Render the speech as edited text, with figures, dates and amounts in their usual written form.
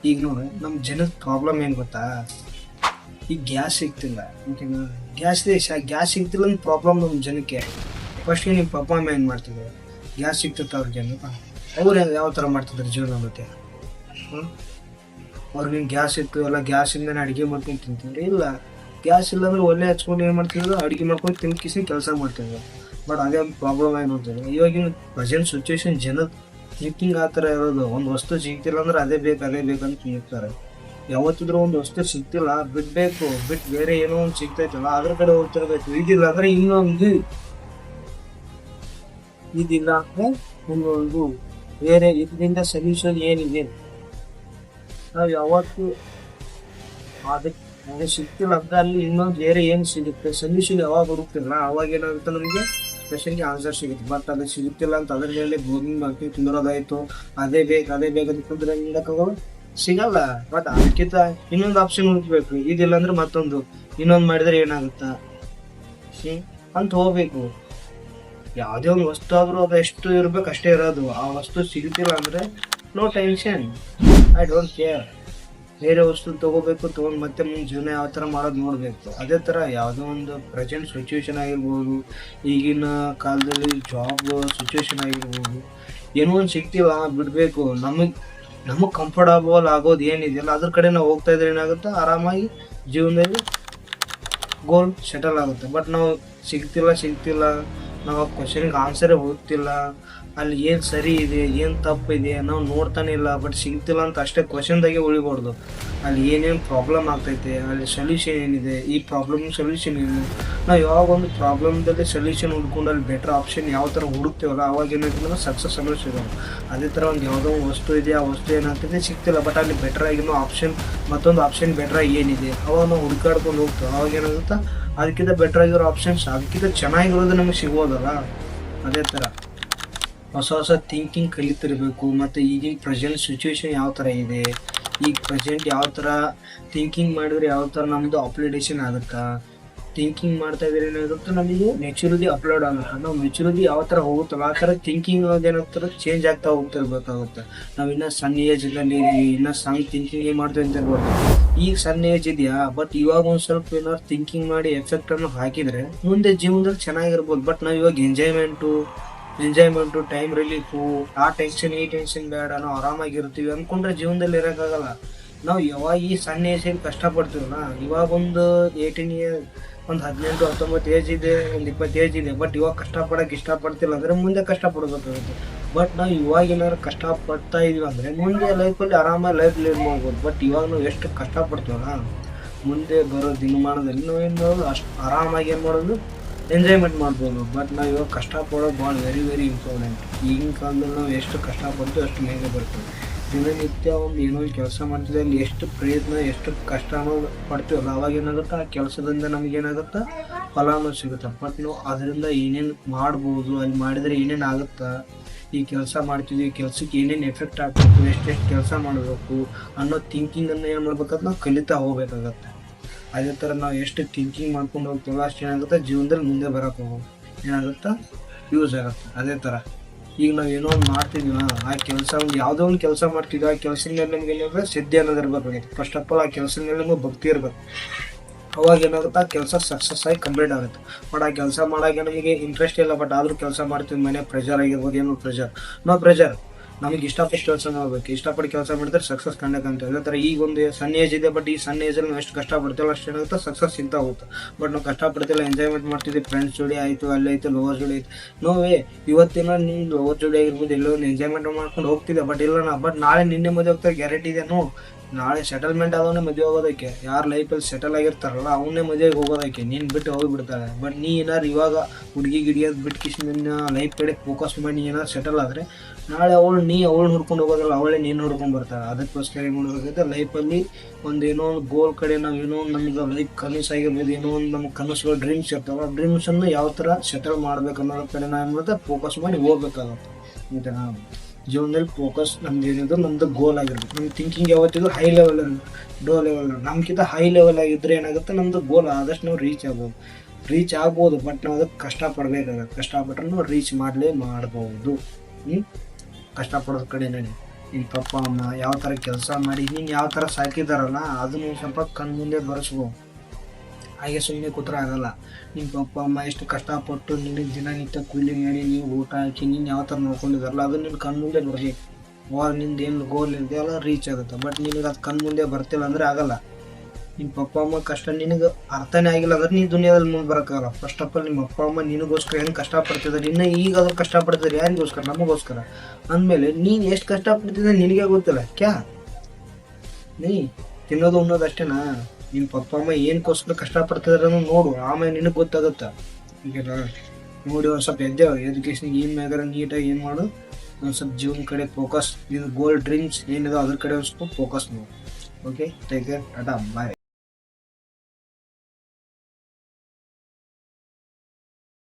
ಈಗ ನೋಡಿ ನಮ್ಮ ಜನದ ಪ್ರಾಬ್ಲಮ್ ಏನು ಗೊತ್ತಾ, ಈಗ ಗ್ಯಾಸ್ ಸಿಗ್ತಿಲ್ಲ. ಓಕೆನಾ, ಗ್ಯಾಸ್ ಸಿಗ್ತಿಲ್ಲ ಅಂತ ಪ್ರಾಬ್ಲಮ್ ನಮ್ಮ ಜನಕ್ಕೆ. ಫಸ್ಟ್ಗೆ ನಿಮ್ಮ ಪಪ್ಪ ಅಮ್ಮ ಏನು ಮಾಡ್ತಿದ್ರು, ಗ್ಯಾಸ್ ಸಿಗ್ತಿತ್ತು ಅವ್ರ ಜನ, ಅವ್ರು ಯಾವ ಥರ ಮಾಡ್ತಿದ್ರು ಜೀವನ ಮತ್ತೆ. ಅವ್ರಿಗೆ ಗ್ಯಾಸ್ ಇತ್ತು, ಎಲ್ಲ ಗ್ಯಾಸಿಂದನೇ ಅಡುಗೆ ಮಾಡ್ಕೊಂಡು ತಿಂತಿದ್ರು. ಇಲ್ಲ, ಗ್ಯಾಸ್ ಇಲ್ಲಾಂದ್ರೆ ಒಲೆ ಹಚ್ಕೊಂಡು ಏನು ಮಾಡ್ತಿದ್ರು, ಅಡುಗೆ ಮಾಡ್ಕೊಂಡು ತಿನ್ಕಿಸಿ ಕೆಲಸ ಮಾಡ್ತಿದ್ರು. ಬಟ್ ಅದೇ ಒಂದು ಪ್ರಾಬ್ಲಮ್ ಆಗಿ ನೋಡ್ತಿದ್ರು. ಇವಾಗಿನ ಪ್ರೆಸೆಂಟ್ ಸಿಚುವೇಶನ್ ಜನದ ಥಿಂಕಿಂಗ್ ಆ ಥರ ಇರೋದು. ಒಂದು ವಸ್ತು ಸಿಗ್ತಿಲ್ಲ ಅಂದ್ರೆ ಅದೇ ಬೇಕಂತ ತಿಂತಾರೆ. ಯಾವತ್ತಿದ್ರೂ ಒಂದು ವಸ್ತು ಸಿಗ್ತಿಲ್ಲ, ಬಿಟ್ಟು ಬೇರೆ ಏನೋ ಒಂದು ಸಿಗ್ತೈತಲ್ಲ ಅದ್ರ ಕಡೆ ಹೋಗ್ತಿರ್ಬೇಕು. ಇದಿಲ್ಲ ಅಂದ್ರೆ ಇನ್ನೊಂದು, ಇದಿಲ್ಲ ಅಂದ್ರೆ ಇನ್ನೊಂದು, ಬೇರೆ ಇದರಿಂದ ಸೊಲ್ಯೂಷನ್ ಏನಿದೆ ನಾವು ಯಾವತ್ತು ಅದಕ್ಕೆ ಸಿಗ್ತಿಲ್ಲ ಅಂದ್ರೆ ಅಲ್ಲಿ ಇನ್ನೊಂದು ಬೇರೆ ಏನು ಸಿಗುತ್ತೆ, ಸೊಲ್ಯೂಷನ್ ಯಾವಾಗ ಹುಡುಕ್ತಿಲ್ಲ ಅವಾಗ ಏನಾಗುತ್ತೆ, ನಮಗೆ ಕ್ವೆಶನ್ಗೆ ಆನ್ಸರ್ ಸಿಗುತ್ತೆ. ಬಟ್ ಅದು ಸಿಗುತ್ತಿಲ್ಲ ಅಂತ ಅದ್ರ ಮೇಲೆ ಬೋಗಿಂಗ್ ಮಾಡ್ತೀವಿ, ತುಂಬಿರೋದಾಯ್ತು, ಅದೇ ಬೇಕಂತಂದ್ರೆ ಸಿಗಲ್ಲ. ಬಟ್ ಅದಕ್ಕಿಂತ ಇನ್ನೊಂದು ಆಪ್ಷನ್ ಹುಡುಕ್ಬೇಕು. ಇದಿಲ್ಲ ಅಂದ್ರೆ ಮತ್ತೊಂದು, ಇನ್ನೊಂದು ಮಾಡಿದ್ರೆ ಏನಾಗುತ್ತಾ ಅಂತ ಹೋಗ್ಬೇಕು. ಯಾವುದೇ ಒಂದು ವಸ್ತು ಆದರೂ ಅದು ಎಷ್ಟು ಇರ್ಬೇಕು ಅಷ್ಟೇ ಇರೋದು. ಆ ವಸ್ತು ಸಿಗ್ತಿಲ್ಲ ಅಂದರೆ no tension, I don't care. ಬೇರೆ ವಸ್ತು ತೊಗೊಂಡು ಮತ್ತೆ ಮುಂದೆ ಜೀವನ ಯಾವ ಥರ ಮಾಡೋದು ನೋಡಬೇಕು. ಅದೇ ಥರ ಯಾವುದೋ ಒಂದು ಪ್ರೆಸೆಂಟ್ ಸಿಚುವೇಶನ್ ಆಗಿರ್ಬೋದು, ಈಗಿನ ಕಾಲದಲ್ಲಿ ಜಾಬ್ ಸಿಚುವೇಶನ್ ಆಗಿರ್ಬೋದು, ಏನೋ ಒಂದು ಸಿಗ್ತಿಲ್ಲ ಬಿಡಬೇಕು. ನಮಗೆ ಕಂಫರ್ಟಬಲ್ ಆಗೋದು ಏನಿದೆಯಲ್ಲ ಅದ್ರ ಕಡೆ ನಾವು ಹೋಗ್ತಾ ಇದ್ರೆ ಏನಾಗುತ್ತೆ, ಆರಾಮಾಗಿ ಜೀವನದಲ್ಲಿ ಗೋಲ್ ಸೆಟಲ್ ಆಗುತ್ತೆ. ಬಟ್ ನಾವು ಸಿಗ್ತಿಲ್ಲ, ನಾವು ಕ್ವಶನ್ಗೆ ಆನ್ಸರೇ ಹುಡುಕ್ತಿಲ್ಲ, ಅಲ್ಲಿ ಏನು ಸರಿ ಇದೆ ಏನು ತಪ್ಪಿದೆ ನಾವು ನೋಡ್ತಾನೆ ಇಲ್ಲ. ಬಟ್ ಸಿಗ್ತಿಲ್ಲ ಅಂತ ಅಷ್ಟೇ ಕ್ವಶನ್ದಾಗೆ ಉಳಿಬಾರ್ದು. ಅಲ್ಲಿ ಏನೇನು ಪ್ರಾಬ್ಲಮ್ ಆಗ್ತೈತೆ, ಅಲ್ಲಿ ಸೊಲ್ಯೂಷನ್ ಏನಿದೆ, ಈ ಪ್ರಾಬ್ಲಮ್ ಸೊಲ್ಯೂಷನ್ ಏನು. ನಾವು ಯಾವಾಗ ಒಂದು ಪ್ರಾಬ್ಲಮ್ದಲ್ಲಿ ಸೊಲ್ಯೂಷನ್ ಹುಡ್ಕೊಂಡು ಅಲ್ಲಿ ಬೆಟರ್ ಆಪ್ಷನ್ ಯಾವ ಥರ ಹುಡುಕ್ತೇವಲ್ಲ ಅವಾಗ ಏನಾಗ್ತದೆ, ಸಕ್ಸಸ್ ಅನ್ನೋದು ಸಿಗೋದು. ಅದೇ ಥರ ಒಂದು ಯಾವುದೋ ಒಂದು ವಸ್ತು ಇದೆ, ಆ ವಸ್ತು ಏನಾಗ್ತದೆ ಸಿಗ್ತಿಲ್ಲ, ಬಟ್ ಅಲ್ಲಿ ಬೆಟರ್ ಆಗಿರೋ ಆಪ್ಷನ್, ಮತ್ತೊಂದು ಆಪ್ಷನ್ ಬೆಟರ್ ಏನಿದೆ ಅವಾಗ ನಾವು ಹುಡುಕಾಡ್ಕೊಂಡು ಹೋಗ್ತೇವೆ. ಅವಾಗ ಏನಾಗುತ್ತೆ, ಅದಕ್ಕಿಂತ ಬೆಟರ್ ಆಗಿರೋ ಆಪ್ಷನ್ಸ್, ಅದಕ್ಕಿಂತ ಚೆನ್ನಾಗಿರೋದು ನಮಗೆ ಸಿಗೋದಲ್ಲ. ಅದೇ ಥರ ಹೊಸ ಥಿಂಕಿಂಗ್ ಕಲಿತಿರಬೇಕು. ಮತ್ತು ಈಗಿನ ಪ್ರೆಸೆಂಟ್ ಸಿಚುವೇಶನ್ ಯಾವ ಥರ ಇದೆ, ಈಗ ಪ್ರೆಸೆಂಟ್ ಯಾವ ಥರ ಥಿಂಕಿಂಗ್ ಮಾಡಿದ್ರೆ ಯಾವ ಥರ ನಮ್ಮದು ಅಪ್ಲಿಡೇಷನ್ ಆಗುತ್ತಾ, ಥಿಂಕಿಂಗ್ ಮಾಡ್ತಾ ಇದ್ರೆ ಏನಾಗುತ್ತೆ, ನಮಗೆ ಮೆಚುರಿಟಿ ಅಪ್ಲೋಡ್ ಆಗುತ್ತೆ. ನಾವು ಮೆಚುರಿಟಿ ಯಾವ ಥರ ಹೋಗುತ್ತಲ್ಲ ಆ ಥರ ಥಿಂಕಿಂಗ್ ಏನಾಗ್ತಾರೆ, ಚೇಂಜ್ ಆಗ್ತಾ ಹೋಗ್ತಿರ್ಬೇಕಾಗುತ್ತೆ. ನಾವು ಇನ್ನೂ ಸಣ್ಣ ಏಜಲ್ಲಿ ಇನ್ನೂ ಸಣ್ಣ ಥಿಂಕಿಂಗ್ ಏನು ಮಾಡ್ತೀವಿ ಅಂತ ಇರ್ಬೋದು. ಈಗ ಸಣ್ಣ ಏಜ್ ಇದೆಯಾ, ಬಟ್ ಇವಾಗ ಒಂದು ಸ್ವಲ್ಪ ಏನಾದ್ರು ಥಿಂಕಿಂಗ್ ಮಾಡಿ ಎಫೆಕ್ಟನ್ನು ಹಾಕಿದರೆ ಮುಂದೆ ಜೀವನದಲ್ಲಿ ಚೆನ್ನಾಗಿರ್ಬೋದು. ಬಟ್ ನಾವು ಇವಾಗ ಎಂಜಾಯ್ಮೆಂಟು, ಟೈಮ್ ರಿಲೀಫು, ಆ ಟೆನ್ಷನ್ ಈ ಟೆನ್ಷನ್ ಬೇಡ, ನಾವು ಆರಾಮಾಗಿರ್ತೀವಿ ಅಂದ್ಕೊಂಡ್ರೆ ಜೀವನದಲ್ಲಿ ಇರೋಕ್ಕಾಗಲ್ಲ. ನಾವು ಯಾವಾಗ ಈ ಸಣ್ಣ ಏಜಲ್ಲಿ ಕಷ್ಟಪಡ್ತೀವಲ್ಲ, ಇವಾಗ ಒಂದು 18 ಇಯರ್, ಒಂದು 18, 19 ಏಜ್ ಇದೆ, ಒಂದು 20 ಏಜ್ ಇದೆ, ಬಟ್ ಇವಾಗ ಕಷ್ಟಪಡೋಕೆ ಇಷ್ಟಪಡ್ತಿಲ್ಲ ಅಂದರೆ ಮುಂದೆ ಕಷ್ಟಪಡಬೇಕಾಗುತ್ತೆ. ಬಟ್ ನಾವು ಇವಾಗ ಏನಾದ್ರು ಕಷ್ಟಪಡ್ತಾ ಇದೀವಿ ಅಂದರೆ ಮುಂದೆ ಲೈಫಲ್ಲಿ ಆರಾಮಾಗಿ ಲೈಫ್ ಲೀಡ್ ಮಾಡ್ಬೋದು. ಬಟ್ ಇವಾಗ ನಾವು ಎಷ್ಟು ಕಷ್ಟಪಡ್ತೀವಲ್ಲ, ಮುಂದೆ ಬರೋ ದಿನಮಾನದಲ್ಲಿ ನಾವು ಏನು ಮಾಡೋದು, ಅಷ್ಟು ಆರಾಮಾಗಿ ಏನು ಮಾಡೋದು, ಎಂಜಾಯ್ಮೆಂಟ್ ಮಾಡ್ಬೋದು. ಬಟ್ ನಾವು ಇವಾಗ ಕಷ್ಟಪಡೋದು ಭಾಳ ವೆರಿ ಇಂಪಾರ್ಟೆಂಟ್. ಈಗಿನ ಕಾಲದಲ್ಲಿ ನಾವು ಎಷ್ಟು ಕಷ್ಟಪಡ್ತೀವಿ ಅಷ್ಟು ಮೇಲೆ ಬರ್ತೀವಿ. ದಿನನಿತ್ಯ ಒಂದು ಏನೋ ಕೆಲಸ ಮಾಡ್ತಿದ್ದೆ, ಅಲ್ಲಿ ಎಷ್ಟು ಪ್ರಯತ್ನ ಎಷ್ಟು ಕಷ್ಟ ಪಡ್ತೀವಲ್ಲ ಅವಾಗ ಏನಾಗುತ್ತೆ, ಆ ಕೆಲಸದಿಂದ ನಮಗೇನಾಗುತ್ತೆ, ಫಲಾನು ಸಿಗುತ್ತೆ. ಬಟ್ ನಾವು ಅದರಿಂದ ಏನೇನು ಮಾಡ್ಬೋದು, ಅಲ್ಲಿ ಮಾಡಿದರೆ ಏನೇನು ಆಗುತ್ತಾ, ಈ ಕೆಲಸ ಮಾಡ್ತಿದ್ವಿ, ಕೆಲಸಕ್ಕೆ ಏನೇನು ಎಫೆಕ್ಟ್ ಆಗ್ಬೇಕು, ಎಷ್ಟೆಷ್ಟು ಕೆಲಸ ಮಾಡಬೇಕು ಅನ್ನೋ ಥಿಂಕಿಂಗನ್ನು ಏನು ಮಾಡ್ಬೇಕಂತ ನಾವು ಕಲಿತಾ ಹೋಗ್ಬೇಕಾಗತ್ತೆ. ಅದೇ ಥರ ನಾವು ಎಷ್ಟು ಥಿಂಕಿಂಗ್ ಮಾಡ್ಕೊಂಡು ಹೋಗ್ತೀವಲ್ಲ ಅಷ್ಟು ಏನಾಗುತ್ತೆ, ಜೀವನದಲ್ಲಿ ಮುಂದೆ ಬರೋಕ್ಕೆ ಹೋಗೋದು ಏನಾಗುತ್ತಾ, ಯೂಸ್ ಆಗುತ್ತೆ. ಅದೇ ಥರ ಈಗ ನಾವು ಏನೋ ಒಂದು ಮಾಡ್ತಿದ್ವಿ, ಆ ಕೆಲಸ ಒಂದು ಯಾವುದೋ ಒಂದು ಕೆಲಸ ಮಾಡ್ತಿದ್ವಿ, ಆ ಕೆಲಸದ ಮೇಲೆ ನಮ್ಗೆ ಏನಾಗುತ್ತೆ, ಸಿದ್ಧಿ ಅನ್ನೋದು ಇರಬೇಕು. ಫಸ್ಟ್ ಆಫ್ ಆಲ್ ಆ ಕೆಲಸದ ಮೇಲೆ ನಮಗೆ ಭಕ್ತಿ ಇರಬೇಕು. ಅವಾಗ ಏನಾಗುತ್ತೆ, ಆ ಕೆಲಸ ಸಕ್ಸಸ್ ಆಗಿ ಕಂಪ್ಲೀಟ್ ಆಗುತ್ತೆ. ಬಟ್ ಆ ಕೆಲಸ ಮಾಡೋಕ್ಕೆ ನಮಗೆ ಇಂಟ್ರೆಸ್ಟ್ ಇಲ್ಲ, ಬಟ್ ಆದರೂ ಕೆಲಸ ಮಾಡ್ತೀವಿ. ಮನೆ ಪ್ರೆಷರ್ ಆಗಿರ್ಬೋದು, ಏನೋ ನೋ ಪ್ರೆಷರ್, ನಮಗೆ ಇಷ್ಟಪಟ್ಟು ಕೆಲಸ ಮಾಡಬೇಕು. ಇಷ್ಟಪಟ್ಟು ಕೆಲಸ ಮಾಡಿದ್ರೆ ಸಕ್ಸಸ್ ಕಂಡಕ್ಕಂತ. ಅದೇ ಥರ ಈಗ ಒಂದು ಸಣ್ಣ ಏಜ್ ಇದೆ, ಬಟ್ ಈ ಸಣ್ಣ ಏಜಲ್ಲಿ ನಾವು ಎಷ್ಟು ಕಷ್ಟಪಡ್ತೀವಲ್ಲ ಅಷ್ಟು ಏನಾಗುತ್ತೆ, ಸಕ್ಸಸ್ ಸಿಗ್ತಾ ಹೋಗುತ್ತೆ. ಬಟ್ ನಾವು ಕಷ್ಟಪಡ್ತಿಲ್ಲ, ಎಂಜಾಯ್ಮೆಂಟ್ ಮಾಡ್ತಿದ್ವಿ, ಫ್ರೆಂಡ್ಸ್ ಜೋಡಿ ಆಯಿತು, ಅಲ್ಲೈತು, ಲವರ್ ಜೋಡಿ ಆಯಿತು. ನೋವೇ ಇವತ್ತಿನ ನಿಮ್ಮ ಲವರ್ ಜೋಡಿ ಆಗಿರ್ಬೋದು, ಎಲ್ಲೋ ಒಂದು ಎಂಜಾಯ್ಮೆಂಟ್ ಮಾಡ್ಕೊಂಡು ಹೋಗ್ತಿದ್ದೆ, ಬಟ್ ಇಲ್ಲ ಬಟ್ ನಾಳೆ ನಿನ್ನೆ ಮದುವೆ ಹೋಗ್ತಾರೆ ಗ್ಯಾರಂಟಿ ಇದೆ. ನಾಳೆ ಸೆಟಲ್ಮೆಂಟ್ ಆದವನ್ನೇ ಮದುವೆ ಹೋಗೋದಕ್ಕೆ, ಯಾರು ಲೈಫಲ್ಲಿ ಸೆಟಲ್ ಆಗಿರ್ತಾರಲ್ಲ ಅವನ್ನೇ ಮದುವೆಗೆ ಹೋಗೋದಕ್ಕೆ, ನೀನು ಬಿಟ್ಟು ಹೋಗಿಬಿಡ್ತಾಳೆ. ಬಟ್ ನೀ ಏನಾರು ಇವಾಗ ಹುಡುಗಿ ಗಿಡಿಯೋದು ಬಿಟ್ಟು ಕಿಶಿನ ಲೈಫ್ ಕಡೆ ಫೋಕಸ್ ಮಾಡಿ ಏನಾದ್ರು ಸೆಟಲ್ ಆದರೆ ನಾಳೆ ಅವಳು ಹುಡ್ಕೊಂಡು ಹೋಗೋದ್ರಲ್ಲ, ಅವಳೇ ನೀನು ಹುಡ್ಕೊಂಡು ಬರ್ತಾಳೆ. ಅದಕ್ಕೋಸ್ಕರ ಏನು ಮಾಡಬೇಕಾಗುತ್ತೆ, ಲೈಫಲ್ಲಿ ಒಂದು ಏನೋ ಒಂದು ಗೋಲ್ ಕಡೆ ನಾವು ಏನೋ ನಮಗೆ ಲೈಫ್ ಕನಸಾಗಿರ್ಬೋದು, ಏನೋ ಒಂದು ನಮ್ಮ ಕನಸುಗಳು ಡ್ರೀಮ್ಸ್ ಇರ್ತಾವೆ, ಆ ಡ್ರೀಮ್ಸನ್ನು ಯಾವ ಥರ ಸೆಟಲ್ ಮಾಡ್ಬೇಕು ಅನ್ನೋದ್ರ ಕಡೆ ನಾವು ಏನು ಮಾಡುತ್ತೆ, ಫೋಕಸ್ ಮಾಡಿ ಹೋಗ್ಬೇಕಾಗುತ್ತೆ. ಮತ್ತು ಜೀವನದಲ್ಲಿ ಫೋಕಸ್ ನಮ್ದು ಏನಿದೆ, ನಮ್ಮದು ಗೋಲ್ ಆಗಿರ್ಬೇಕು. ನಮ್ಮ ಥಿಂಕಿಂಗ್ ಯಾವತ್ತಿದ್ರು ಹೈ ಲೆವೆಲ್, ಲೋ ಲೆವೆಲ್. ನಮ್ಗಿಂತ ಹೈ ಲೆವೆಲ್ ಆಗಿದ್ದರೆ ಏನಾಗುತ್ತೆ, ನಮ್ಮದು ಗೋಲ್ ಆದಷ್ಟು ನಾವು ರೀಚ್ ಆಗ್ಬೋದು. ಬಟ್ ನಾವು ಅದಕ್ಕೆ ಕಷ್ಟಪಡಬೇಕಾಗುತ್ತೆ. ಕಷ್ಟಪಟ್ಟರೆ ನಾವು ರೀಚ್ ಮಾಡ್ಬೋದು. ಕಷ್ಟಪಡೋದ್ರ ಕಡೆ ನಡಿ. ನಿನ್ನ ಪಪ್ಪ ಅಮ್ಮ ಯಾವ ಥರ ಕೆಲಸ ಮಾಡಿ ನೀನು ಯಾವ ಥರ ಸಾಕಿದಾರಲ್ಲ ಅದನ್ನು ಸ್ವಲ್ಪ ಕಣ್ಣು ಮುಂದೆ ಬರೆಸ್ಕೊ. ಹಾಗೆ ಸುಮ್ಮನೆ ಕೂತ್ರೆ ಆಗಲ್ಲ. ನಿಮ್ಮ ಪಪ್ಪ ಅಮ್ಮ ಎಷ್ಟು ಕಷ್ಟಪಟ್ಟು ನಿನಗೆ ದಿನನಿತ್ಯ ಕೂಲಿ ಮಾಡಿ ನೀವು ಊಟ ಹಾಕಿ ನೀನು ಯಾವ ಥರ ನೋಡ್ಕೊಂಡಿದ್ದಾರಲ್ಲ ಅದನ್ನು ನಿನ್ನ ಕಣ್ಣು ಮುಂದೆ ಬರ್ಬೇಕು. ಅವಾಗ ನಿಂದು ಏನು ಗೋಲ್ ಇದೆಯಲ್ಲ ರೀಚ್ ಆಗುತ್ತೆ. ಬಟ್ ನಿನಗೆ ಅದು ಕಣ್ಣು ಮುಂದೆ ಬರ್ತಿಲ್ಲ ಅಂದರೆ ಆಗಲ್ಲ. ನಿಮ್ಮ ಪಪ್ಪ ಅಮ್ಮ ಕಷ್ಟ ನಿನಗೆ ಅರ್ಥನೇ ಆಗಿಲ್ಲ ಅಂದ್ರೆ ನೀನು ದುನಿಯಾದಲ್ಲಿ ಮುಂದೆ ಬರೋಕ್ಕಾಗಲ್ಲ. ಫಸ್ಟ್ ಆಫ್ ಆಲ್ ನಿಮ್ಮ ಅಪ್ಪ ಅಮ್ಮ ನಿನಗೋಸ್ಕರ ಏನು ಕಷ್ಟಪಡ್ತಿದ್ದಾರೆ, ಇನ್ನು ಈಗ ಅದ್ರ ಕಷ್ಟಪಡ್ತಿದ್ದಾರೆ ಯಾರಿಗೋಸ್ಕರ? ನಮಗೋಸ್ಕರ. ಅಂದಮೇಲೆ ನೀನು ಎಷ್ಟು ಕಷ್ಟಪಡ್ತಿದ್ದೆ ನಿನಗೆ ಗೊತ್ತಿಲ್ಲ ನೀ ತಿನ್ನೋದು ಉಣ್ಣೋದು ಅಷ್ಟೇನಾ? ನಿಮ್ಮ ಪಪ್ಪ ಅಮ್ಮ ಏನಕ್ಕೋಸ್ಕರ ಕಷ್ಟಪಡ್ತಿದಾರೆ ಅನ್ನೋ ನೋಡು, ಆಮೇಲೆ ನಿನಗೆ ಗೊತ್ತಾಗುತ್ತೆ. ಈಗ ನೋಡಿ ಒಂದು ಸ್ವಲ್ಪ ಎಜುಕೇಷನ್ಗೆ ಏನು ಮ್ಯಾಗಾರ ನೀಟಾಗಿ ಏನು ಮಾಡು, ಒಂದು ಸ್ವಲ್ಪ ಜೀವನ ಕಡೆ ಫೋಕಸ್. ನಿನ್ನ ಗೋಲ್ ಡ್ರೀಮ್ಸ್ ಏನಿದೆ ಅದ್ರ ಕಡೆ ಒಂದು ಸ್ವಲ್ಪ ಫೋಕಸ್ ಮಾಡು. ಓಕೆ, ಟೇಕ್ ಕೇರ್, ಟಾಟಾ, ಬಾಯ್.